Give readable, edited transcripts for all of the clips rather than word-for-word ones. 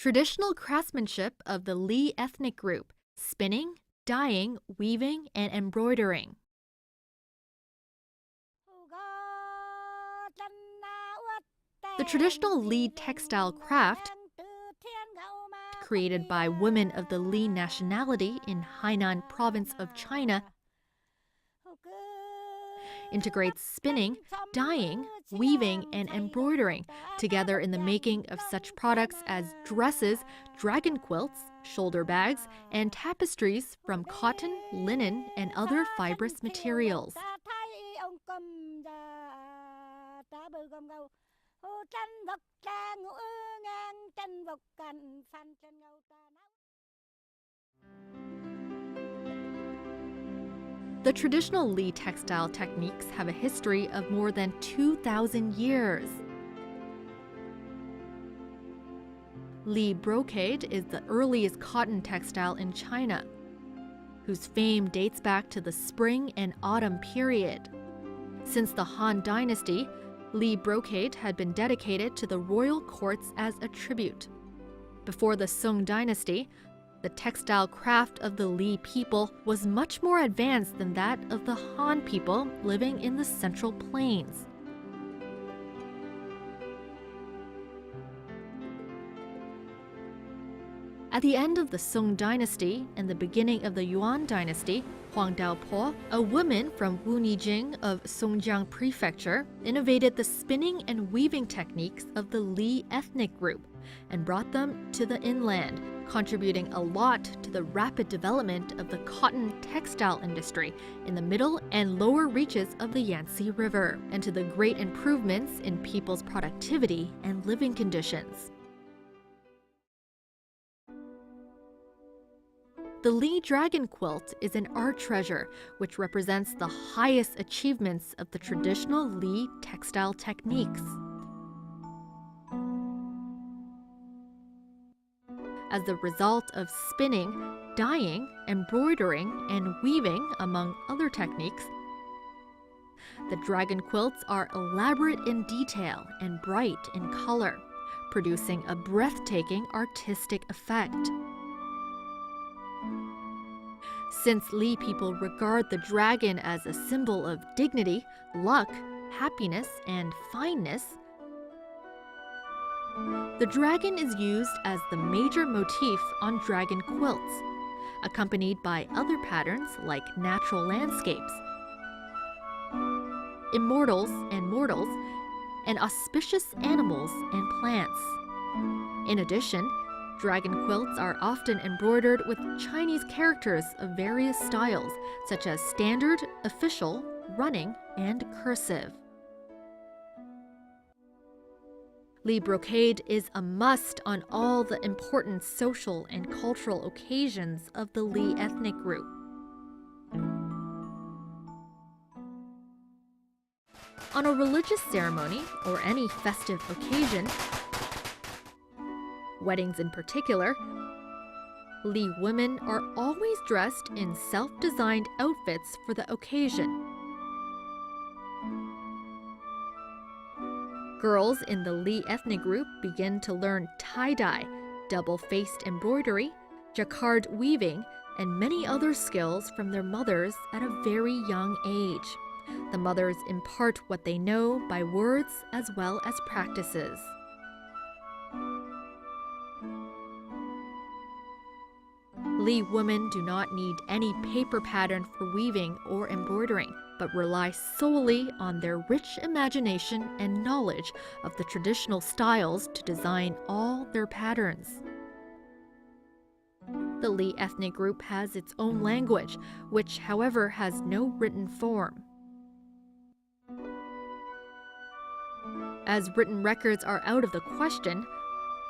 Traditional craftsmanship of the Li ethnic group: spinning, dyeing, weaving, and embroidering. The traditional Li textile craft, created by women of the Li nationality in Hainan province of China, integrates spinning, dyeing, weaving, and embroidering together in the making of such products as dresses, dragon quilts, shoulder bags, and tapestries from cotton, linen, and other fibrous materials. The traditional Li textile techniques have a history of more than 2,000 years. Li brocade is the earliest cotton textile in China, whose fame dates back to the spring and autumn period. Since the Han Dynasty, Li brocade had been dedicated to the royal courts as a tribute. Before the Song Dynasty, the textile craft of the Li people was much more advanced than that of the Han people living in the Central Plains. At the end of the Song Dynasty and the beginning of the Yuan Dynasty, Huang Daopo, a woman from Wunijing of Songjiang Prefecture, innovated the spinning and weaving techniques of the Li ethnic group and brought them to the inland, contributing a lot to the rapid development of the cotton textile industry in the middle and lower reaches of the Yangtze River, and to the great improvements in people's productivity and living conditions. The Li dragon quilt is an art treasure which represents the highest achievements of the traditional Li textile techniques. As the result of spinning, dyeing, embroidering, and weaving, among other techniques, the dragon quilts are elaborate in detail and bright in color, producing a breathtaking artistic effect. Since Li people regard the dragon as a symbol of dignity, luck, happiness, and fineness, the dragon is used as the major motif on dragon quilts, accompanied by other patterns like natural landscapes, immortals and mortals, and auspicious animals and plants. In addition, dragon quilts are often embroidered with Chinese characters of various styles, such as standard, official, running, and cursive. Li brocade is a must on all the important social and cultural occasions of the Li ethnic group. On a religious ceremony or any festive occasion, weddings in particular, Li women are always dressed in self-designed outfits for the occasion. Girls in the Li ethnic group begin to learn tie-dye, double-faced embroidery, jacquard weaving, and many other skills from their mothers at a very young age. The mothers impart what they know by words as well as practices. Li women do not need any paper pattern for weaving or embroidering, but rely solely on their rich imagination and knowledge of the traditional styles to design all their patterns. The Li ethnic group has its own language, which, however, has no written form. As written records are out of the question,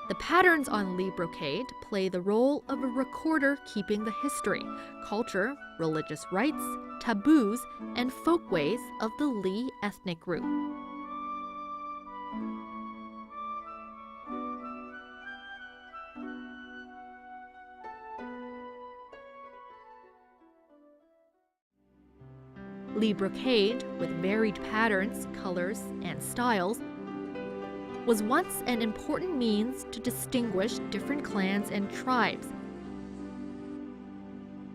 the patterns on Li brocade play the role of a recorder keeping the history, culture, religious rites, taboos, and folkways of the Li ethnic group. Li brocade, with varied patterns, colors, and styles, was once an important means to distinguish different clans and tribes,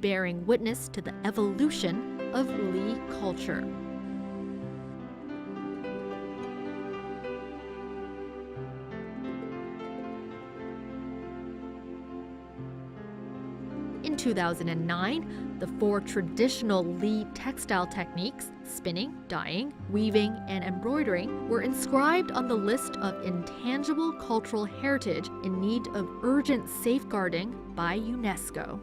bearing witness to the evolution of Li culture. In 2009, the 4 traditional Li textile techniques, spinning, dyeing, weaving, and embroidering, were inscribed on the list of intangible cultural heritage in need of urgent safeguarding by UNESCO.